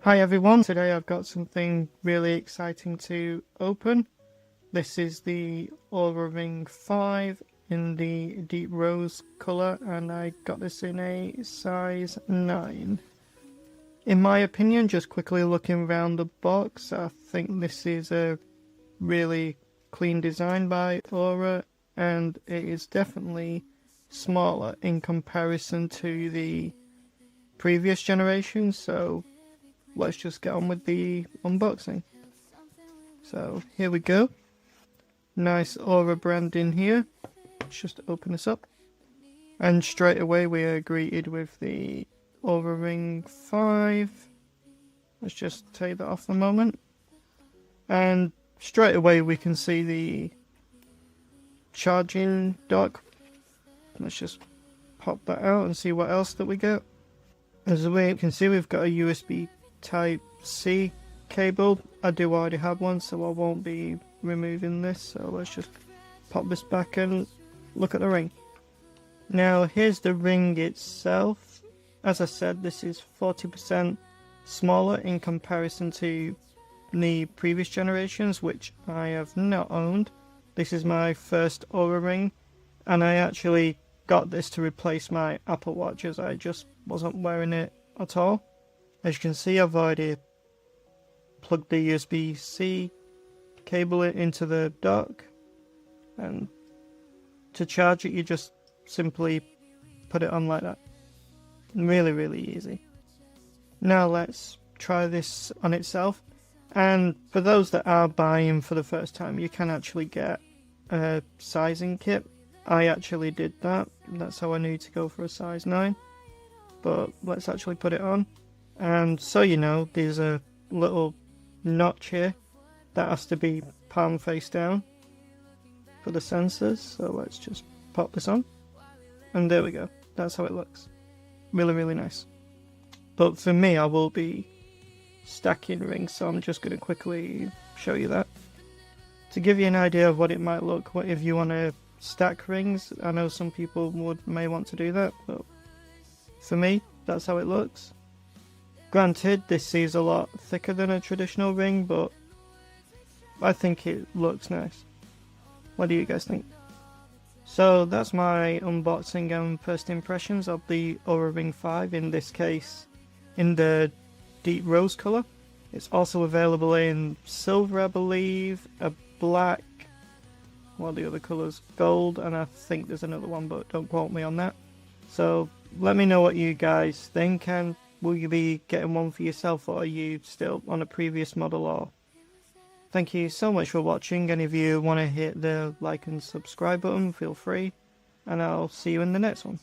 Hi everyone, today I've got something really exciting to open. This is the Oura Ring 5 in the deep rose colour, and I got this in a size 9. In my opinion, just quickly looking around the box, I think this is a really clean design by Oura, and it is definitely smaller in comparison to the previous generation, so let's just get on with the unboxing. So here we go. Nice Oura branding here. Let's just open this up. And straight away we are greeted with the Oura Ring 5. Let's just take that off a moment. And straight away we can see the charging dock. Let's just pop that out and see what else that we get. As we can see, we've got a USB Type-C cable. I do already have one, so I won't be removing this. So let's just pop this back and look at the ring. Now here's the ring itself. As I said, this is 40% smaller in comparison to the previous generations, which I have not owned. This is my first Oura Ring, and I actually got this to replace my Apple Watch as I just wasn't wearing it at all. As you can see, I've already plugged the USB-C cable into the dock, and to charge it you just simply put it on like that. Really easy. Now let's try this on itself, and for those that are buying for the first time, you can actually get a sizing kit. I actually did that. That's how I knew to go for a size 9. But let's actually put it on. And so you know, there's a little notch here that has to be palm face down for the sensors. So let's just pop this on. And there we go. That's how it looks. Really nice. But for me, I will be stacking rings, so I'm just going to quickly show you that. To give you an idea of what it might look like if you want to stack rings. I know some people may want to do that, but for me, that's how it looks. Granted, this is a lot thicker than a traditional ring, but I think it looks nice. What do you guys think? So that's my unboxing and first impressions of the Oura Ring 5, in this case in the deep rose colour. It's also available in silver, I believe, a black, well, the other colours, gold, and I think there's another one, but don't quote me on that. So let me know what you guys think, and will you be getting one for yourself, or are you still on a previous model? Or thank you so much for watching, and if you want to hit the like and subscribe button, feel free, and I'll see you in the next one.